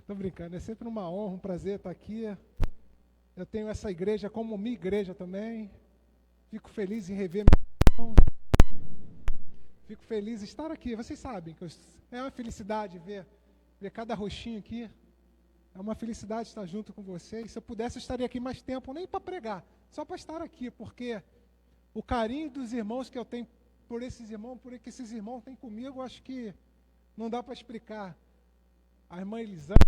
Tô brincando, é sempre uma honra, um prazer estar aqui. Eu tenho essa igreja como minha igreja também. Fico feliz em rever meus irmãos. Fico feliz em estar aqui. Vocês sabem que é uma felicidade ver cada rostinho aqui. É uma felicidade estar junto com vocês. Se eu pudesse, eu estaria aqui mais tempo, nem para pregar, só para estar aqui, porque o carinho dos irmãos que eu tenho por esses irmãos, por que esses irmãos têm comigo, acho que não dá para explicar. A irmã Elisângela,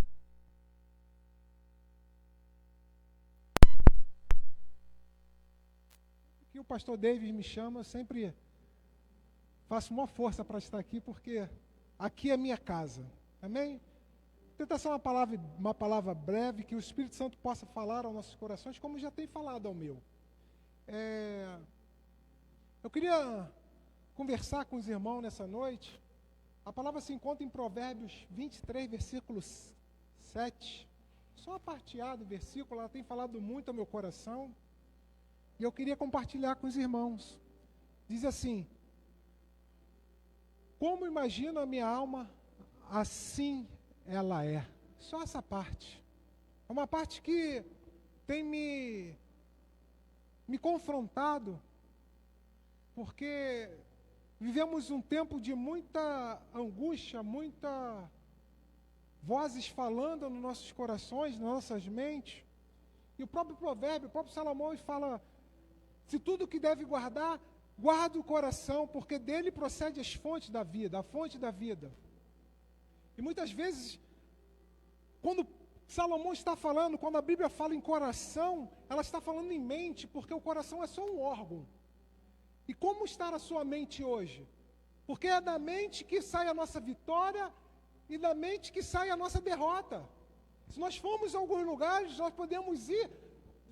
que o pastor David me chama, eu sempre faço uma força para estar aqui, porque aqui é minha casa. Amém? Tentar ser uma palavra breve, que o Espírito Santo possa falar aos nossos corações, como já tem falado ao meu. Eu queria conversar com os irmãos nessa noite. A palavra se encontra em Provérbios 23, versículo 7. Só uma parte A do versículo, ela tem falado muito ao meu coração. E eu queria compartilhar com os irmãos. Diz assim: como imagino a minha alma, assim ela é. Só essa parte. É uma parte que tem me confrontado, porque vivemos um tempo de muita angústia, muita vozes falando nos nossos corações, nas nossas mentes. E o próprio provérbio, o próprio Salomão fala: se tudo que deve guardar, guarda o coração, porque dele procede as fontes da vida, a fonte da vida. E muitas vezes, quando Salomão está falando, quando a Bíblia fala em coração, ela está falando em mente, porque o coração é só um órgão. E como está a sua mente hoje? Porque é da mente que sai a nossa vitória e da mente que sai a nossa derrota. Se nós formos a alguns lugares, nós podemos ir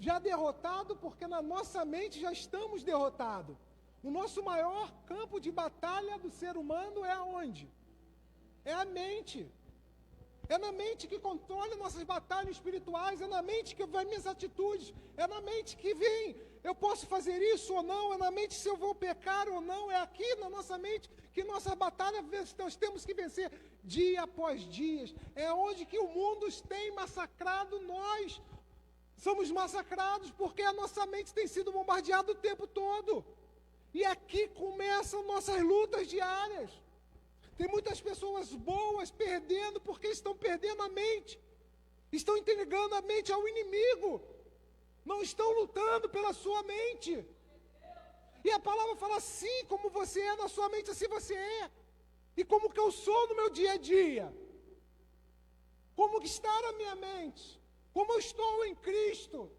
já derrotado, porque na nossa mente já estamos derrotados. O nosso maior campo de batalha do ser humano é aonde? É a mente. É na mente que controla nossas batalhas espirituais, é na mente que vem minhas atitudes, é na mente que vem, eu posso fazer isso ou não, é na mente se eu vou pecar ou não, é aqui na nossa mente que nossa batalha nós temos que vencer dia após dia. É onde que o mundo tem massacrado nós. Somos massacrados porque a nossa mente tem sido bombardeada o tempo todo. E aqui começam nossas lutas diárias. Tem muitas pessoas boas perdendo porque estão perdendo a mente. Estão entregando a mente ao inimigo. Não estão lutando pela sua mente. E a palavra fala: assim como você é na sua mente, assim você é. E como que eu sou no meu dia a dia? Como que está a minha mente? Como eu estou em Cristo?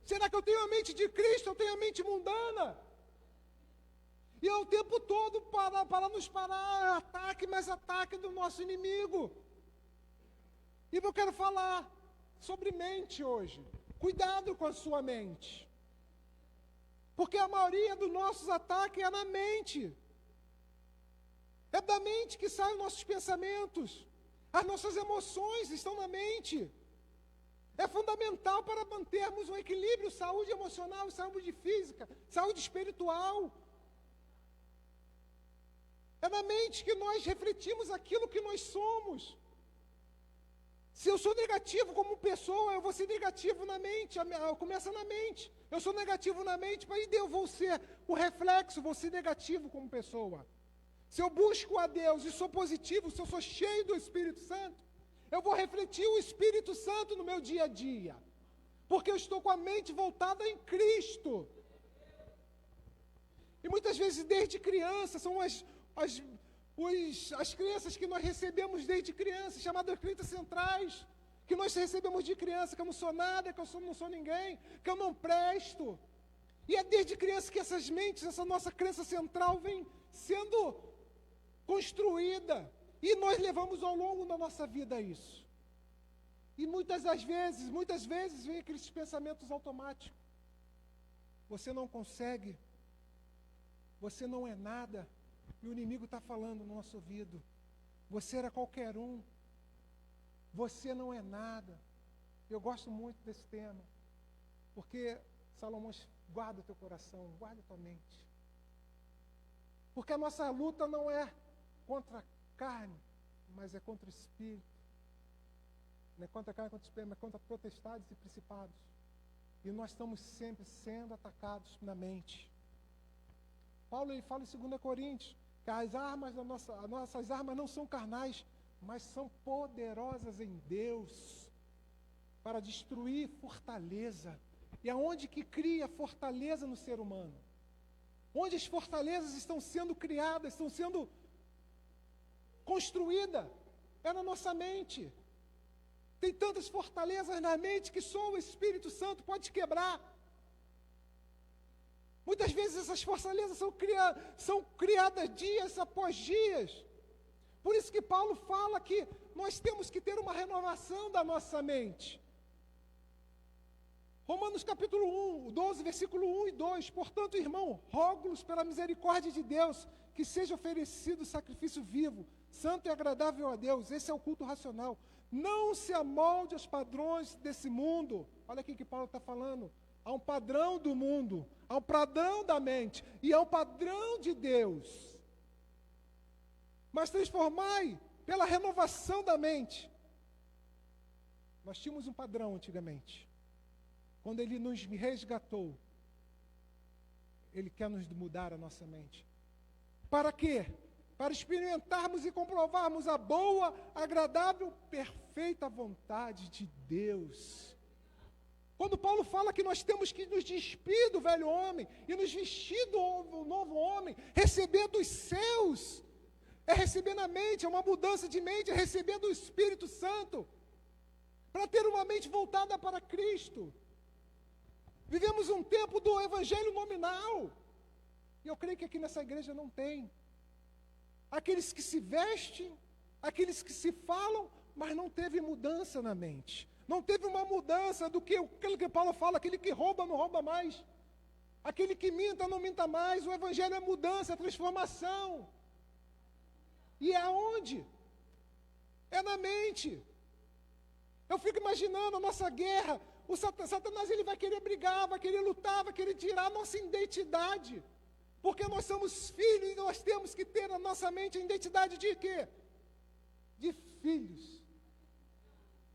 Será que eu tenho a mente de Cristo? Eu tenho a mente mundana? E é o tempo todo para nos parar, ataque, mais ataque do nosso inimigo. E eu quero falar sobre mente hoje. Cuidado com a sua mente. Porque a maioria dos nossos ataques é na mente. É da mente que saem os nossos pensamentos. As nossas emoções estão na mente. É fundamental para mantermos um equilíbrio, saúde emocional, saúde física, saúde espiritual. É na mente que nós refletimos aquilo que nós somos. Se eu sou negativo como pessoa, eu vou ser negativo na mente, começa na mente. Eu sou negativo na mente, mas eu vou ser o reflexo, vou ser negativo como pessoa. Se eu busco a Deus e sou positivo, se eu sou cheio do Espírito Santo, eu vou refletir o Espírito Santo no meu dia a dia. Porque eu estou com a mente voltada em Cristo. E muitas vezes desde criança, são as crenças que nós recebemos desde criança, chamadas crenças centrais, que nós recebemos de criança, que eu não sou nada, que eu não sou ninguém, que eu não presto. E é desde criança que essas mentes, essa nossa crença central vem sendo construída. E nós levamos ao longo da nossa vida isso. E muitas vezes vem aqueles pensamentos automáticos. Você não consegue, você não é nada. E o inimigo está falando no nosso ouvido: você era qualquer um, você não é nada. Eu gosto muito desse tema, porque Salomão guarda o teu coração, guarda a tua mente. Porque a nossa luta não é contra a carne, mas é contra o espírito. não é contra carne, contra espírito, mas contra potestades e principados. E nós estamos sempre sendo atacados na mente. Paulo ele fala em 2 Coríntios que as nossas armas não são carnais, mas são poderosas em Deus para destruir fortaleza. E aonde que cria fortaleza no ser humano? Onde as fortalezas estão sendo criadas, estão sendo construídas? É na nossa mente. Tem tantas fortalezas na mente que só o Espírito Santo pode quebrar. Muitas vezes essas fortalezas são criadas dias após dias. Por isso que Paulo fala que nós temos que ter uma renovação da nossa mente. Romanos capítulo 1, 12, versículo 1 e 2. Portanto, irmão, rogo-vos pela misericórdia de Deus, que seja oferecido sacrifício vivo, santo e agradável a Deus. Esse é o culto racional. Não se amolde aos padrões desse mundo. Olha aqui que Paulo está falando. Há um padrão do mundo, há um padrão da mente, e há um padrão de Deus. Mas transformai pela renovação da mente. Nós tínhamos um padrão antigamente. Quando Ele nos resgatou, Ele quer nos mudar a nossa mente. Para quê? Para experimentarmos e comprovarmos a boa, agradável, perfeita vontade de Deus. Quando Paulo fala que nós temos que nos despir do velho homem e nos vestir do novo homem, receber dos céus, é receber na mente, é uma mudança de mente, é receber do Espírito Santo, para ter uma mente voltada para Cristo. Vivemos um tempo do evangelho nominal, e eu creio que aqui nessa igreja não tem. Aqueles que se vestem, aqueles que se falam, mas não teve mudança na mente. Não teve uma mudança do que aquilo que Paulo fala, aquele que rouba não rouba mais. Aquele que minta não minta mais. O evangelho é mudança, é transformação. E é aonde? É na mente. Eu fico imaginando a nossa guerra. O Satanás ele vai querer brigar, vai querer lutar, vai querer tirar a nossa identidade. Porque nós somos filhos e nós temos que ter na nossa mente a identidade de quê? De filhos.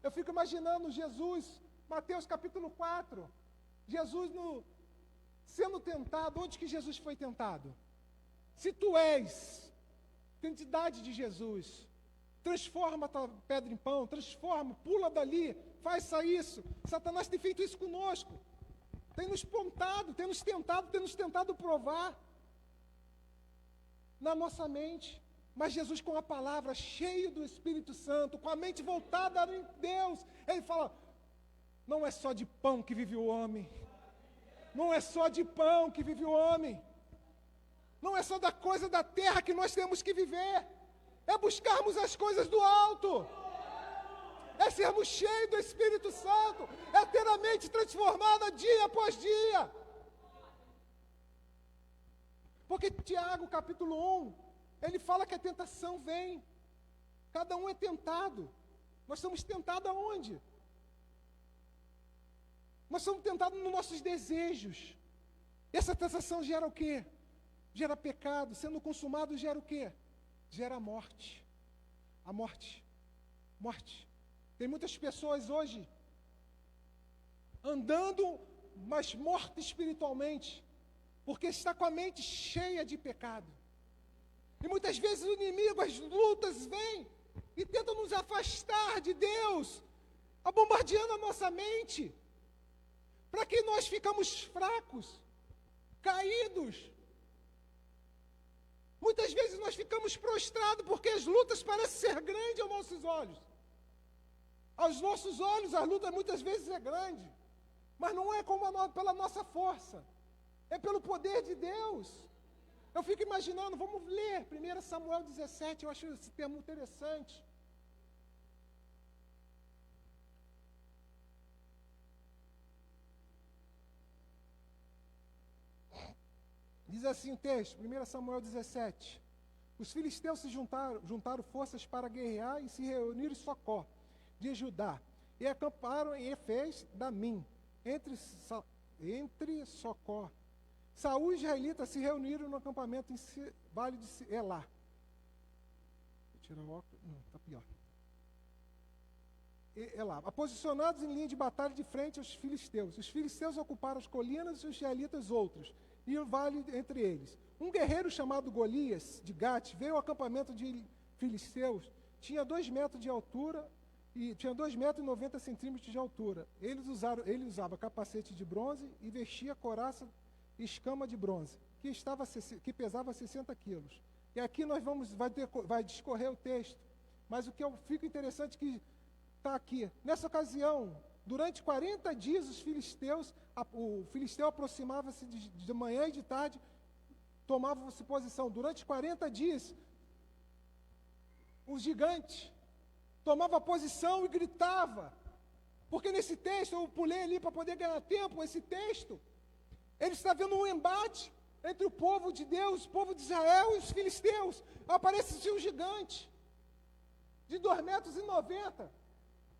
Eu fico imaginando Jesus, Mateus capítulo 4, Jesus sendo tentado. Onde que Jesus foi tentado? Se tu és, identidade de Jesus, transforma a tua pedra em pão, transforma, pula dali, faça isso. Satanás tem feito isso conosco, tem nos pontado, tem nos tentado provar na nossa mente. Mas Jesus, com a palavra, cheio do Espírito Santo, com a mente voltada em Deus, Ele fala, não é só de pão que vive o homem, não é só de pão que vive o homem, não é só da coisa da terra que nós temos que viver, é buscarmos as coisas do alto, é sermos cheios do Espírito Santo, é ter a mente transformada dia após dia. Porque Tiago capítulo 1, ele fala que a tentação vem. Cada um é tentado. Nós somos tentados aonde? Nós somos tentados nos nossos desejos. Essa tentação gera o quê? Gera pecado. Sendo consumado gera o quê? Gera morte. A morte. Morte. Tem muitas pessoas hoje andando, mas mortas espiritualmente, porque está com a mente cheia de pecado. E muitas vezes o inimigo, as lutas vêm e tentam nos afastar de Deus, bombardeando a nossa mente, para que nós ficamos fracos, caídos. Muitas vezes nós ficamos prostrados porque as lutas parecem ser grandes aos nossos olhos. Aos nossos olhos, a luta muitas vezes é grande, mas não é pela nossa força, é pelo poder de Deus. Eu fico imaginando, vamos ler 1 Samuel 17, eu acho esse termo interessante. Diz assim o texto, 1 Samuel 17. Os filisteus se juntaram forças para guerrear e se reuniram em Socó, de Judá, e acamparam em Efés Damim, entre Socó. Saúl e os israelitas se reuniram no acampamento em vale de Elá. Vou tirar o óculos, não, está pior. lá, aposicionados em linha de batalha de frente aos filisteus. Os filisteus ocuparam as colinas e os israelitas outros, e o vale entre eles. Um guerreiro chamado Golias, de Gate, veio ao acampamento de filisteus, tinha 2 metros de altura, e tinha 2,90 metros de altura. Ele usava capacete de bronze e vestia couraça e escama de bronze, que pesava 60 quilos. E aqui vai discorrer o texto, mas o que eu fico interessante que está aqui. Nessa ocasião, durante 40 dias, o filisteu aproximava-se de manhã e de tarde, tomava-se posição. Durante 40 dias, o gigante tomava posição e gritava. Porque nesse texto, eu pulei ali para poder ganhar tempo, esse texto, ele está vendo um embate entre o povo de Deus, o povo de Israel e os filisteus. Aparece um gigante de 2,90 metros.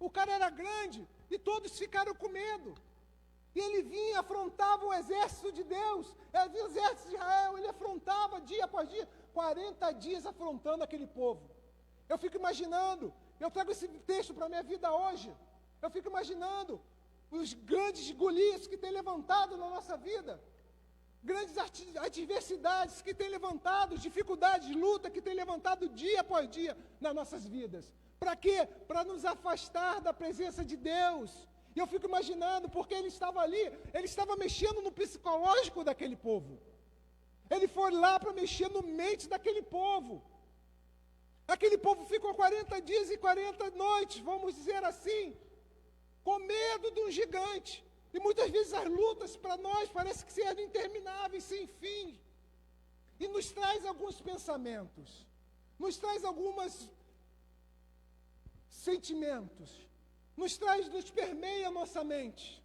O cara era grande e todos ficaram com medo. E ele vinha, afrontava o exército de Deus, o exército de Israel, ele afrontava dia após dia, 40 dias afrontando aquele povo. Eu fico imaginando, eu trago esse texto para a minha vida hoje, eu fico imaginando os grandes Golias que tem levantado na nossa vida, grandes adversidades que tem levantado, dificuldades, luta que tem levantado dia após dia nas nossas vidas. Para quê? Para nos afastar da presença de Deus. E eu fico imaginando, porque ele estava ali, ele estava mexendo no psicológico daquele povo. Ele foi lá para mexer no mente daquele povo. Aquele povo ficou 40 dias e 40 noites, vamos dizer assim, com medo de um gigante. E muitas vezes as lutas para nós parecem que serem intermináveis, sem fim. E nos traz alguns pensamentos, nos traz alguns sentimentos, nos permeia a nossa mente.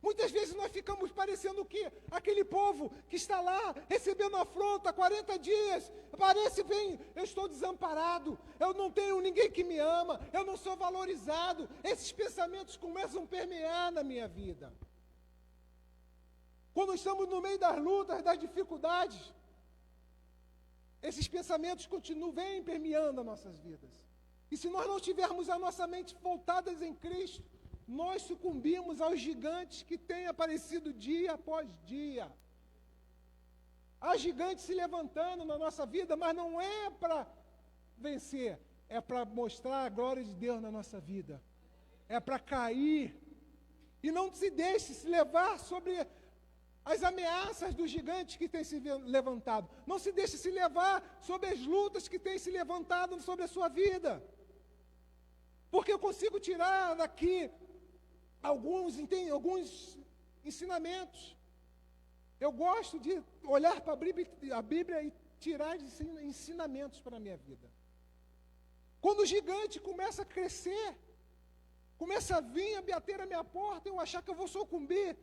Muitas vezes nós ficamos parecendo o quê? Aquele povo que está lá recebendo afronta há 40 dias, parece bem, eu estou desamparado, eu não tenho ninguém que me ama, eu não sou valorizado. Esses pensamentos começam a permear na minha vida. Quando estamos no meio das lutas, das dificuldades, esses pensamentos vêm permeando as nossas vidas. E se nós não tivermos a nossa mente voltada em Cristo, nós sucumbimos aos gigantes que têm aparecido dia após dia. Há gigantes se levantando na nossa vida, mas não é para vencer, é para mostrar a glória de Deus na nossa vida. É para cair. E não se deixe se levar sobre as ameaças dos gigantes que têm se levantado. Não se deixe se levar sobre as lutas que têm se levantado sobre a sua vida. Porque eu consigo tirar daqui alguns ensinamentos. Eu gosto de olhar para a Bíblia e tirar ensinamentos para a minha vida. Quando o gigante começa a crescer, começa a vir, a bater a minha porta, eu achar que eu vou sucumbir,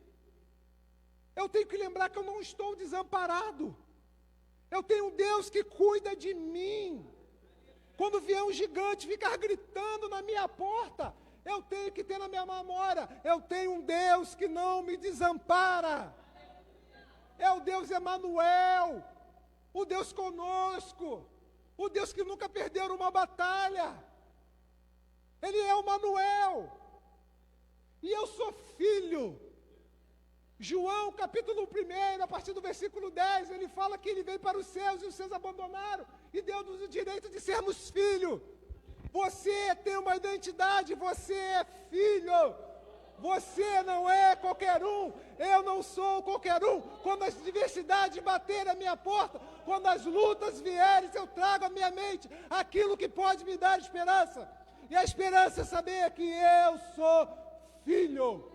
eu tenho que lembrar que eu não estou desamparado. Eu tenho um Deus que cuida de mim. Quando vier um gigante ficar gritando na minha porta, eu tenho que ter na minha memória, eu tenho um Deus que não me desampara. É o Deus Emanuel, o Deus conosco, o Deus que nunca perdeu uma batalha. Ele é o Emanuel. E eu sou filho. João, capítulo 1, a partir do versículo 10, ele fala que ele veio para os céus e os céus abandonaram e deu-nos o direito de sermos filhos. Você tem uma identidade, você é filho. Você não é qualquer um, eu não sou qualquer um. Quando as adversidades baterem à minha porta, quando as lutas vierem, eu trago à minha mente aquilo que pode me dar esperança. E a esperança é saber que eu sou filho.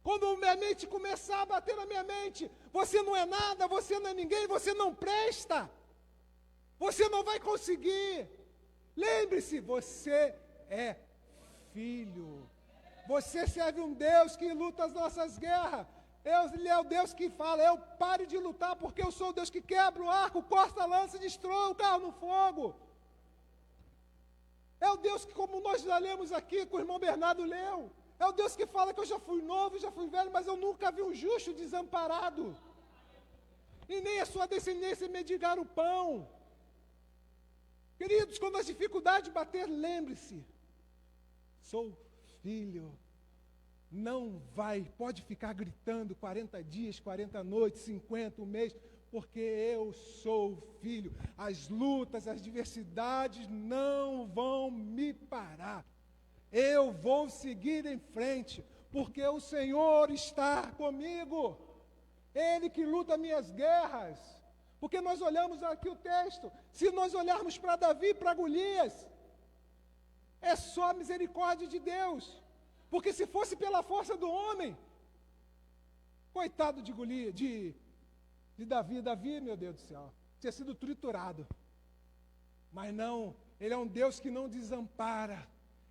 Quando minha mente começar a bater na minha mente, você não é nada, você não é ninguém, você não presta. Você não vai conseguir. Lembre-se, você é filho. Você serve um Deus que luta as nossas guerras. Ele é o Deus que fala, eu pare de lutar porque eu sou o Deus que quebra o arco, corta a lança e destrói o carro no fogo. É o Deus que, como nós já lemos aqui, que o irmão Bernardo leu, é o Deus que fala que eu já fui novo, já fui velho, mas eu nunca vi um justo desamparado. E nem a sua descendência mendigar o pão. Queridos, quando as dificuldades bater, lembre-se, sou filho. Não pode ficar gritando 40 dias, 40 noites, 50, um mês, porque eu sou filho. As lutas, as adversidades não vão me parar. Eu vou seguir em frente, porque o Senhor está comigo. Ele que luta minhas guerras. Porque nós olhamos aqui o texto, se nós olharmos para Davi, para Golias, é só a misericórdia de Deus. Porque se fosse pela força do homem, coitado de Golias, de Davi, meu Deus do céu, tinha sido triturado. Mas não, ele é um Deus que não desampara.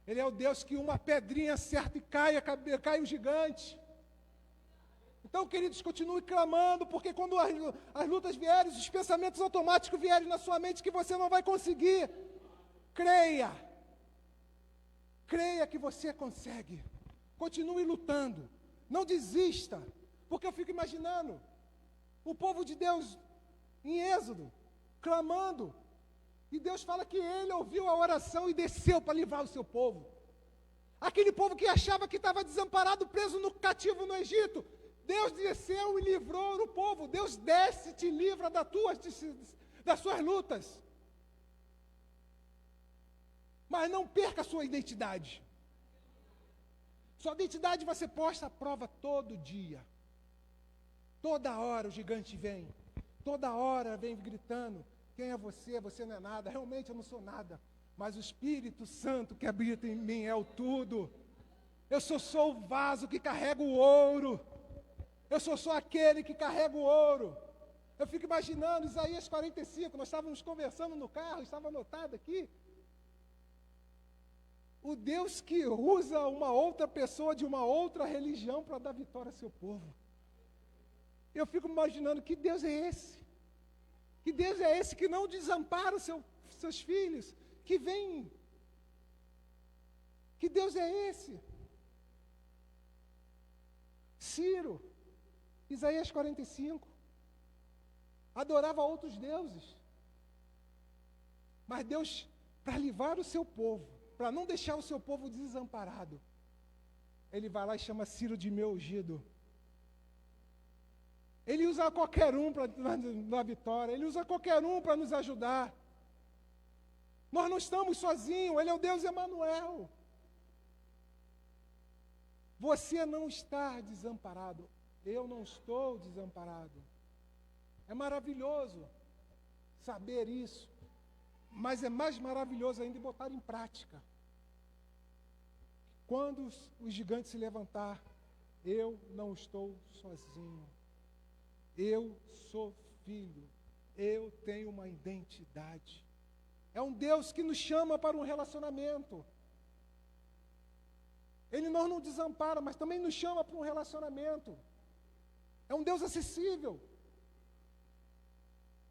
Ele é o Deus que uma pedrinha acerta e cai o gigante. Então, queridos, continue clamando, porque quando as lutas vierem, os pensamentos automáticos vierem na sua mente que você não vai conseguir, creia. Creia que você consegue. Continue lutando. Não desista. Porque eu fico imaginando o povo de Deus em Êxodo, clamando. E Deus fala que Ele ouviu a oração e desceu para livrar o seu povo. Aquele povo que achava que estava desamparado, preso no cativo no Egito. Deus desceu e livrou o povo. Deus desce e te livra das suas lutas. Mas não perca a sua identidade. Sua identidade vai ser posta à prova todo dia. Toda hora o gigante vem. Toda hora vem gritando: quem é você? Você não é nada. Realmente eu não sou nada. Mas o Espírito Santo que habita em mim é o tudo. Eu sou só o vaso que carrega o ouro. Eu sou só aquele que carrega o ouro. Eu fico imaginando Isaías 45. Nós estávamos conversando no carro, estava anotado aqui. O Deus que usa uma outra pessoa de uma outra religião para dar vitória ao seu povo. Eu fico imaginando, que Deus é esse? Que Deus é esse que não desampara os seus filhos? Que vem? Que Deus é esse? Ciro, Isaías 45, adorava outros deuses. Mas Deus, para livrar o seu povo, para não deixar o seu povo desamparado, Ele vai lá e chama Ciro de meu ungido. Ele usa qualquer um na vitória, Ele usa qualquer um para nos ajudar. Nós não estamos sozinhos, Ele é o Deus Emanuel. Você não está desamparado, eu não estou desamparado. É maravilhoso saber isso, mas é mais maravilhoso ainda botar em prática. Quando os gigantes se levantar, eu não estou sozinho. Eu sou filho, eu tenho uma identidade. É um Deus que nos chama para um relacionamento. Ele não desampara, mas também nos chama para um relacionamento. É um Deus acessível.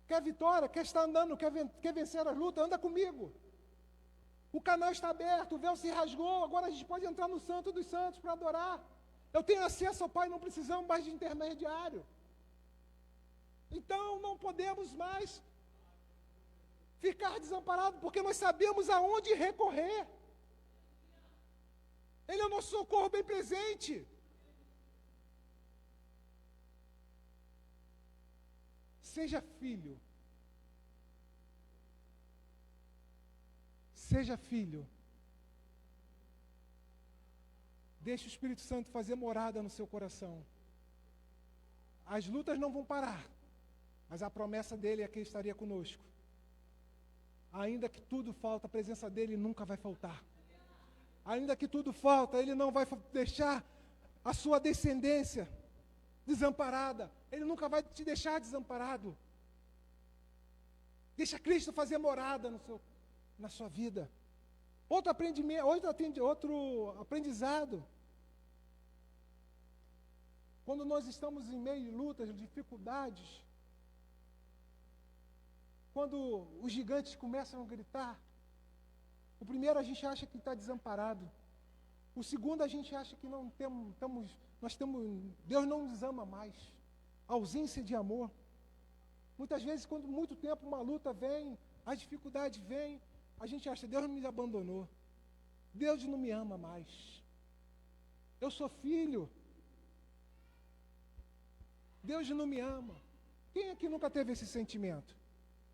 Quer vitória? Quer estar andando? Quer vencer as lutas? Anda comigo. O canal está aberto, o véu se rasgou, agora a gente pode entrar no Santo dos Santos para adorar. Eu tenho acesso ao Pai, não precisamos mais de intermediário. Então não podemos mais ficar desamparados, porque nós sabemos aonde recorrer. Ele é o nosso socorro bem presente. Seja filho. Seja filho. Deixe o Espírito Santo fazer morada no seu coração. As lutas não vão parar, mas a promessa dele é que ele estaria conosco. Ainda que tudo falta, a presença dele nunca vai faltar. Ainda que tudo falta, ele não vai deixar a sua descendência desamparada. Ele nunca vai te deixar desamparado. Deixa Cristo fazer morada na sua vida. Outro aprendizado. Quando nós estamos em meio de lutas, dificuldades, quando os gigantes começam a gritar, o primeiro a gente acha que está desamparado. O segundo a gente acha que Deus não nos ama mais. Ausência de amor. Muitas vezes, quando muito tempo uma luta vem, a dificuldade vem, a gente acha, Deus me abandonou. Deus não me ama mais. Eu sou filho. Deus não me ama. Quem aqui nunca teve esse sentimento?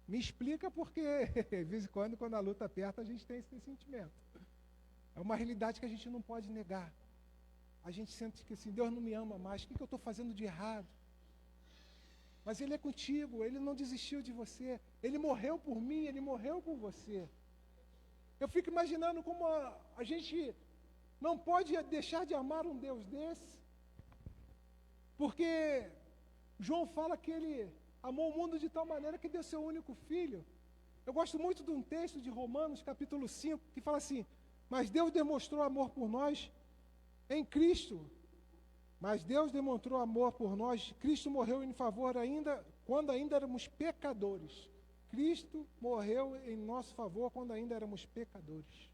Me explica porque, de vez em quando a luta aperta, a gente tem esse sentimento. É uma realidade que a gente não pode negar. A gente sente que assim, Deus não me ama mais, o que eu estou fazendo de errado? Mas Ele é contigo, Ele não desistiu de você, Ele morreu por mim, Ele morreu por você. Eu fico imaginando como a gente não pode deixar de amar um Deus desse, porque João fala que Ele amou o mundo de tal maneira que deu seu único filho. Eu gosto muito de um texto de Romanos, capítulo 5, que fala assim, mas Deus demonstrou amor por nós em Cristo. Mas Deus demonstrou amor por nós. Cristo morreu em favor ainda, quando ainda éramos pecadores. Cristo morreu em nosso favor quando ainda éramos pecadores.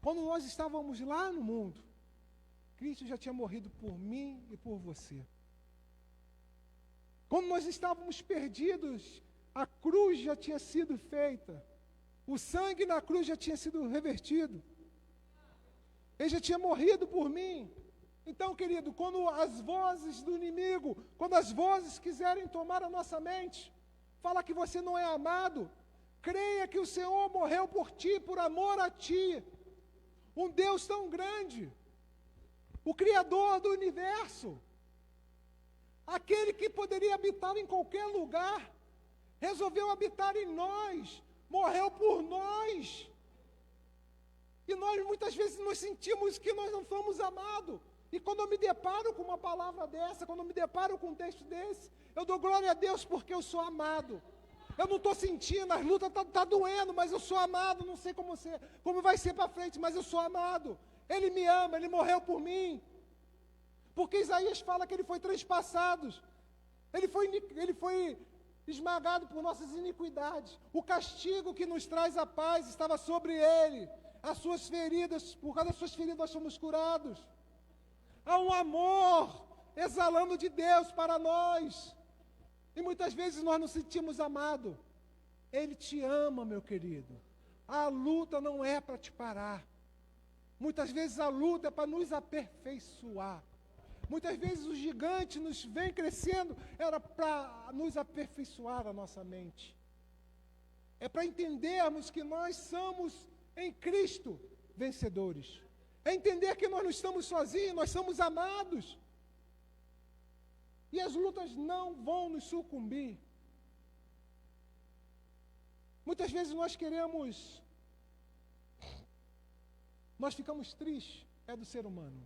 Quando nós estávamos lá no mundo, Cristo já tinha morrido por mim e por você. Quando nós estávamos perdidos, a cruz já tinha sido feita. O sangue na cruz já tinha sido revertido. Ele já tinha morrido por mim. Então, querido, quando as vozes do inimigo, quando as vozes quiserem tomar a nossa mente, fala que você não é amado, creia que o Senhor morreu por ti, por amor a ti. Um Deus tão grande, o Criador do universo, aquele que poderia habitar em qualquer lugar, resolveu habitar em nós, morreu por nós. E nós muitas vezes nos sentimos que nós não somos amados. E quando eu me deparo com uma palavra dessa, quando eu me deparo com um texto desse, eu dou glória a Deus porque eu sou amado. Eu não estou sentindo, as lutas tá doendo, mas eu sou amado, não sei como vai ser para frente, mas eu sou amado. Ele me ama, Ele morreu por mim. Porque Isaías fala que Ele foi transpassado, Ele foi esmagado por nossas iniquidades. O castigo que nos traz a paz estava sobre Ele. As suas feridas, por causa das suas feridas nós somos curados. Há um amor exalando de Deus para nós. E muitas vezes nós nos sentimos amados. Ele te ama, meu querido. A luta não é para te parar. Muitas vezes a luta é para nos aperfeiçoar. Muitas vezes o gigante nos vem crescendo, era para nos aperfeiçoar a nossa mente. É para entendermos que nós somos em Cristo vencedores. É entender que nós não estamos sozinhos, nós somos amados. E as lutas não vão nos sucumbir. Muitas vezes nós ficamos tristes, é do ser humano.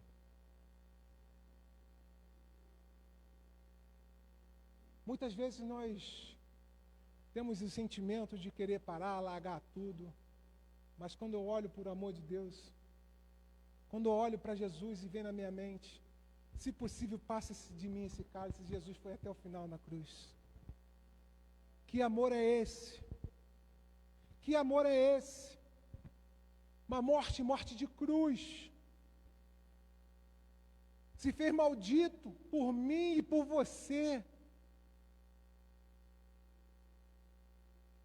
Muitas vezes nós temos o sentimento de querer parar, largar tudo. Mas quando eu olho por amor de Deus, quando eu olho para Jesus e vem na minha mente, se possível, passa-se de mim esse cálice. Jesus foi até o final na cruz. Que amor é esse? Que amor é esse? Uma morte de cruz. Se fez maldito por mim e por você.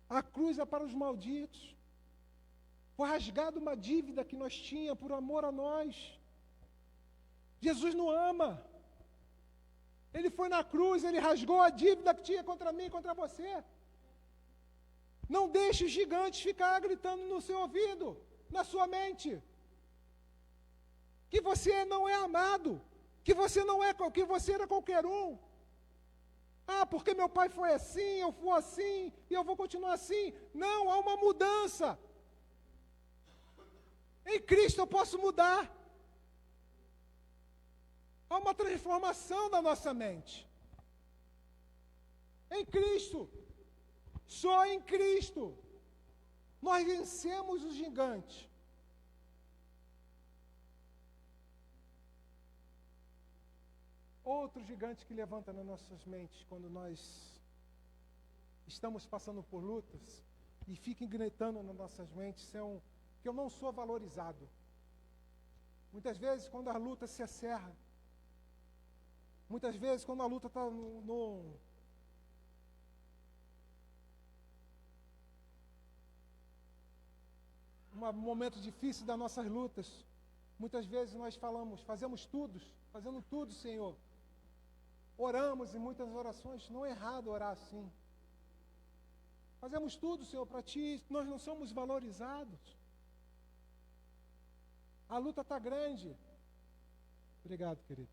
A cruz é para os malditos. Foi rasgada uma dívida que nós tínhamos por amor a nós. Jesus não ama. Ele foi na cruz, Ele rasgou a dívida que tinha contra mim e contra você. Não deixe os gigantes ficar gritando no seu ouvido, na sua mente. Que você não é amado, que você era qualquer um. Ah, porque meu pai foi assim, eu fui assim, e eu vou continuar assim. Não, há uma mudança. Em Cristo eu posso mudar. Há uma transformação da nossa mente. Em Cristo. Só em Cristo. Nós vencemos o gigante. Outro gigante que levanta nas nossas mentes quando nós estamos passando por lutas e fica gritando nas nossas mentes são que eu não sou valorizado. Muitas vezes quando a luta se acerra, muitas vezes quando a luta está um momento difícil das nossas lutas, muitas vezes nós fazendo tudo, Senhor. Oramos em muitas orações, não é errado orar assim. Fazemos tudo, Senhor, para Ti, nós não somos valorizados. A luta está grande. Obrigado, querido.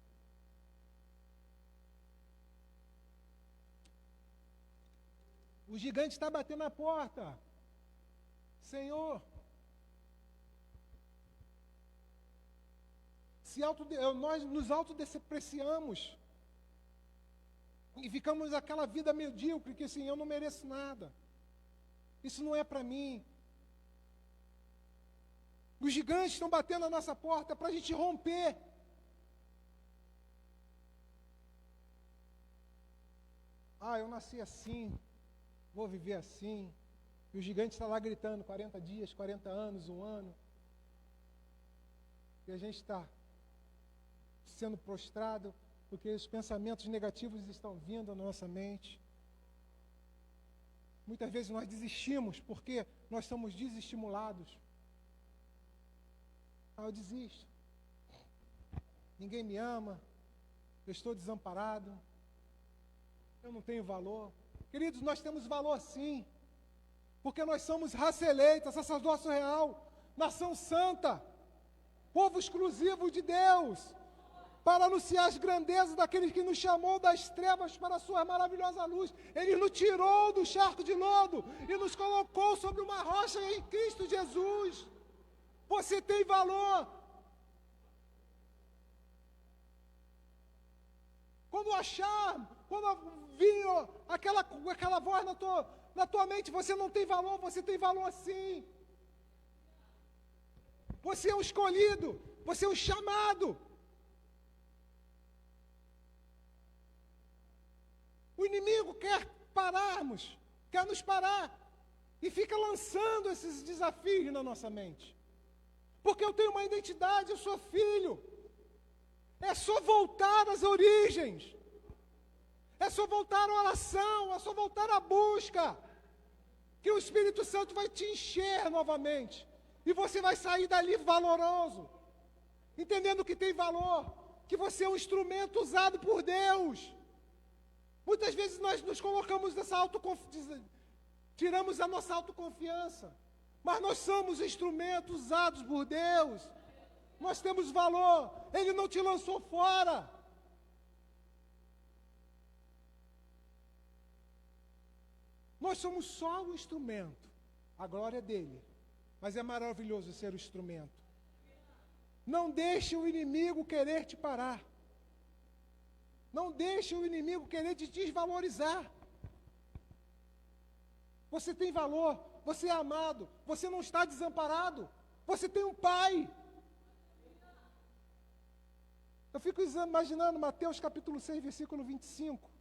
O gigante está batendo na porta. Senhor, nós nos autodepreciamos e ficamos naquela vida medíocre que assim, eu não mereço nada. Isso não é para mim. Os gigantes estão batendo na nossa porta para a gente romper. Eu nasci assim, vou viver assim. E o gigante está lá gritando 40 dias, 40 anos, 1 ano. E a gente está sendo prostrado porque os pensamentos negativos estão vindo à nossa mente. Muitas vezes nós desistimos porque nós somos desestimulados. Eu desisto. Ninguém me ama. Eu estou desamparado. Eu não tenho valor. Queridos, nós temos valor sim. Porque nós somos raça eleita, sacerdócio real, nação santa, povo exclusivo de Deus, para anunciar as grandezas daquele que nos chamou das trevas para a sua maravilhosa luz. Ele nos tirou do charco de lodo e nos colocou sobre uma rocha em Cristo Jesus. Você tem valor. Quando vir aquela voz na tua mente, você não tem valor, você tem valor sim. Você é o escolhido, você é o chamado. O inimigo quer nos parar, e fica lançando esses desafios na nossa mente. Porque eu tenho uma identidade, eu sou filho. É só voltar às origens. É só voltar à oração, é só voltar à busca. Que o Espírito Santo vai te encher novamente. E você vai sair dali valoroso. Entendendo que tem valor. Que você é um instrumento usado por Deus. Muitas vezes nós nos colocamos nessa autoconfiança. Tiramos a nossa autoconfiança. Mas nós somos instrumentos usados por Deus. Nós temos valor. Ele não te lançou fora. Nós somos só um instrumento. A glória é dele. Mas é maravilhoso ser o instrumento. Não deixe o inimigo querer te parar. Não deixe o inimigo querer te desvalorizar. Você tem valor. Você é amado. Você não está desamparado. Você tem um pai. Eu fico imaginando Mateus capítulo 6, versículo 25.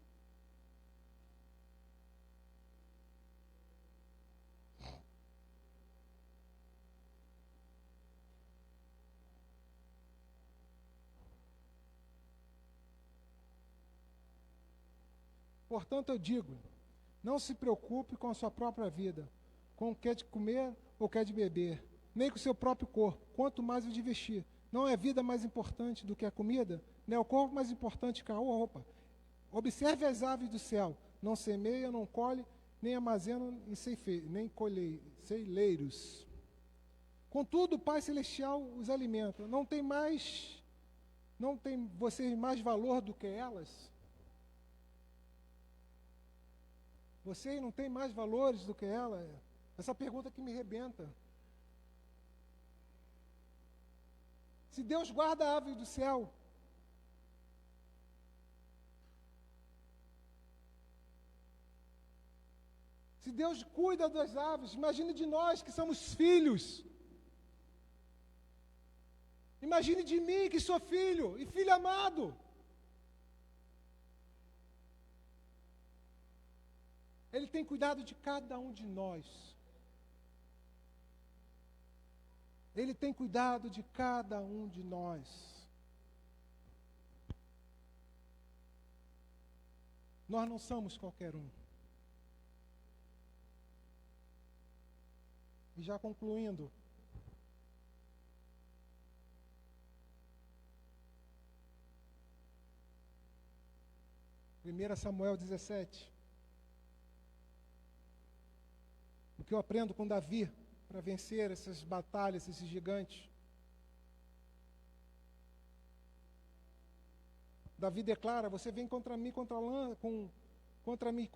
Portanto, eu digo, não se preocupe com a sua própria vida, com o que é de comer ou quer de beber, nem com o seu próprio corpo, quanto mais o de vestir. Não é a vida mais importante do que a comida, nem o corpo mais importante que a roupa. Observe as aves do céu, não semeiam, não colhem, nem armazenam em celeiros. Contudo, o Pai Celestial os alimenta. Não tem vocês mais valor do que elas? Vocês não têm mais valores do que ela? Essa pergunta que me rebenta. Se Deus guarda a ave do céu, se Deus cuida das aves, imagine de nós que somos filhos. Imagine de mim que sou filho e filho amado. Ele tem cuidado de cada um de nós. Ele tem cuidado de cada um de nós. Nós não somos qualquer um. E já concluindo, 1 Samuel 17. O que eu aprendo com Davi para vencer essas batalhas, esses gigantes. Davi declara: você vem contra mim com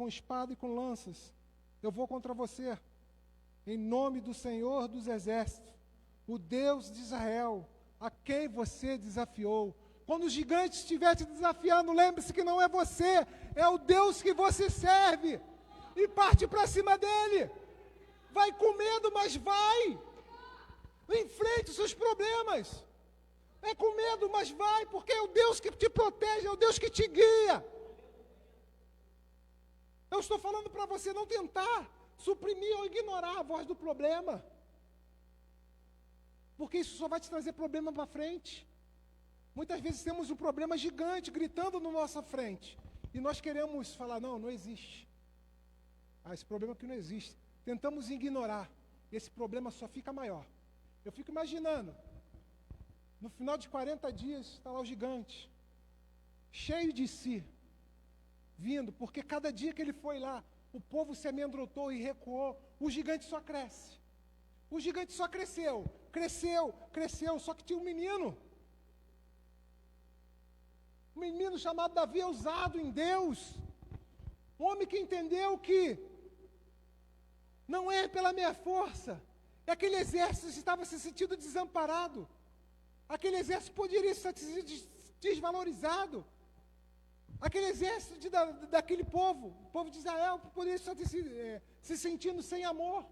espada e com lanças. Eu vou contra você, em nome do Senhor dos Exércitos, o Deus de Israel, a quem você desafiou. Quando o gigante estiver te desafiando, lembre-se que não é você, é o Deus que você serve. E parte para cima dele. Vai com medo, mas vai. Enfrente os seus problemas. É com medo, mas vai, porque é o Deus que te protege, é o Deus que te guia. Eu estou falando para você não tentar suprimir ou ignorar a voz do problema. Porque isso só vai te trazer problema para frente. Muitas vezes temos um problema gigante gritando na nossa frente. E nós queremos falar: não existe. Esse problema aqui não existe. Tentamos ignorar. Esse problema só fica maior. Eu fico imaginando, no final de 40 dias, está lá o gigante, cheio de si, vindo, porque cada dia que ele foi lá, o povo se amedrontou e recuou. O gigante só cresce. O gigante só cresceu, só que tinha um menino chamado Davi, ousado em Deus, um homem que entendeu que não é pela minha força. Aquele exército estava se sentindo desamparado, aquele exército poderia estar desvalorizado, aquele exército daquele povo, o povo de Israel, poderia estar se sentindo sem amor.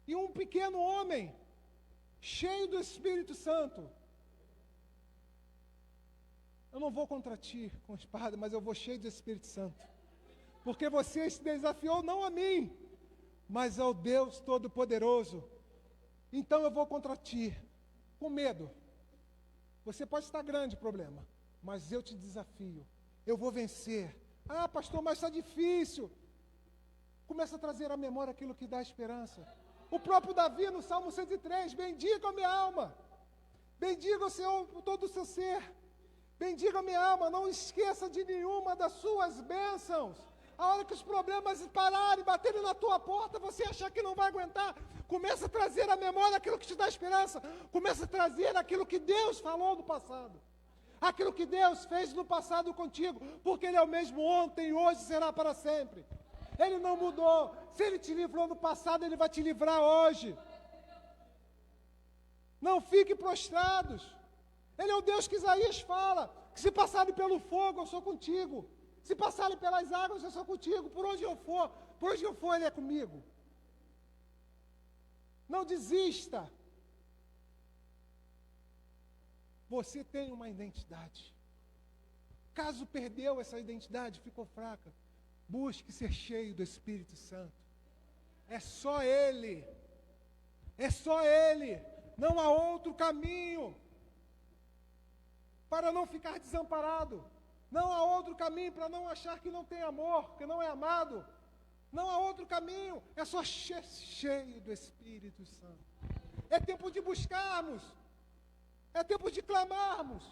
E um pequeno homem, cheio do Espírito Santo: eu não vou contra ti com espada, mas eu vou cheio do Espírito Santo. Porque você se desafiou não a mim, mas ao Deus Todo-Poderoso. Então eu vou contra ti, com medo. Você pode estar grande problema, mas eu te desafio. Eu vou vencer. Ah, pastor, mas está difícil. Começa a trazer à memória aquilo que dá esperança. O próprio Davi, no Salmo 103, bendiga a minha alma. Bendiga o Senhor por todo o seu ser. Bendiga a minha alma, não esqueça de nenhuma das suas bênçãos. A hora que os problemas pararem, baterem na tua porta, você achar que não vai aguentar, começa a trazer à memória aquilo que te dá esperança. Começa a trazer aquilo que Deus falou no passado. Aquilo que Deus fez no passado contigo, porque Ele é o mesmo ontem e hoje será para sempre. Ele não mudou. Se Ele te livrou no passado, Ele vai te livrar hoje. Não fiquem prostrados. Ele é o Deus que Isaías fala, que se passarem pelo fogo, eu sou contigo. Se passarem pelas águas, eu sou contigo. Por onde eu for, Ele é comigo. Não desista. Você tem uma identidade. Caso perdeu essa identidade, ficou fraca, busque ser cheio do Espírito Santo. É só Ele. É só Ele. Não há outro caminho para não ficar desamparado. Não há outro caminho para não achar que não tem amor, que não é amado. Não há outro caminho. É só cheio do Espírito Santo. É tempo de buscarmos. É tempo de clamarmos.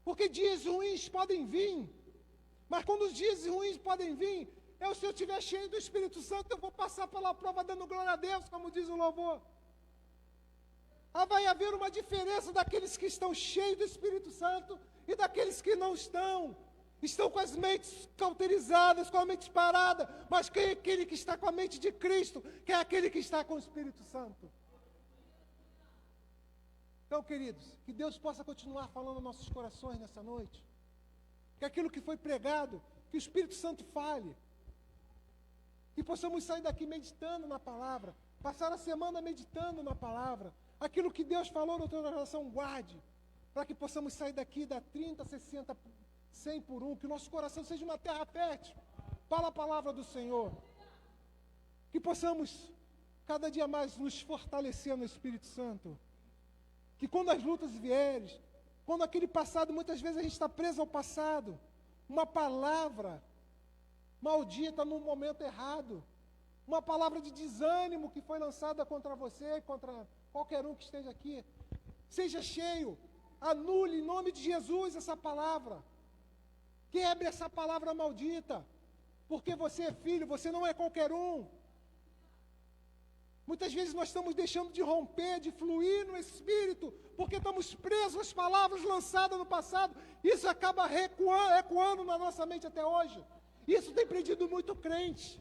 Porque dias ruins podem vir. Mas quando os dias ruins podem vir, se eu estiver cheio do Espírito Santo, eu vou passar pela prova dando glória a Deus, como diz o louvor. Vai haver uma diferença daqueles que estão cheios do Espírito Santo e daqueles que não estão. Estão com as mentes cauterizadas, com a mente parada, mas quem é aquele que está com a mente de Cristo, que é aquele que está com o Espírito Santo. Então, queridos, que Deus possa continuar falando aos nossos corações nessa noite. Que aquilo que foi pregado, que o Espírito Santo fale. Que possamos sair daqui meditando na palavra, passar a semana meditando na palavra. Aquilo que Deus falou no teu coração, guarde, para que possamos sair daqui da 30, 60, 100 por 1, que o nosso coração seja uma terra fértil para a palavra do Senhor. Que possamos cada dia mais nos fortalecer no Espírito Santo. Que quando as lutas vierem, quando aquele passado, muitas vezes a gente está preso ao passado, uma palavra maldita no momento errado, uma palavra de desânimo que foi lançada contra você, contra qualquer um que esteja aqui, seja cheio, anule em nome de Jesus essa palavra. Quebre essa palavra maldita. Porque você é filho, você não é qualquer um. Muitas vezes nós estamos deixando de romper, de fluir no Espírito, porque estamos presos às palavras lançadas no passado. Isso acaba ecoando na nossa mente até hoje. Isso tem prendido muito crente.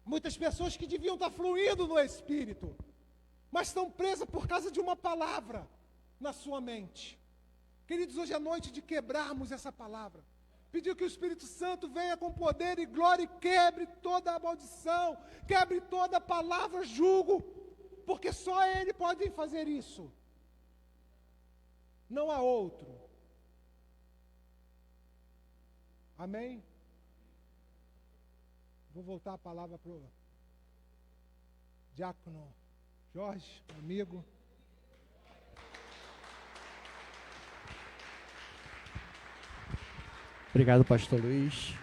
Muitas pessoas que deviam estar fluindo no Espírito, mas estão presas por causa de uma palavra na sua mente. Queridos, hoje é noite de quebrarmos essa palavra. Pedir que o Espírito Santo venha com poder e glória e quebre toda a maldição, quebre toda a palavra julgo, porque só Ele pode fazer isso. Não há outro. Amém? Vou voltar a palavra para o diácono Jorge, amigo. Obrigado, pastor Luiz.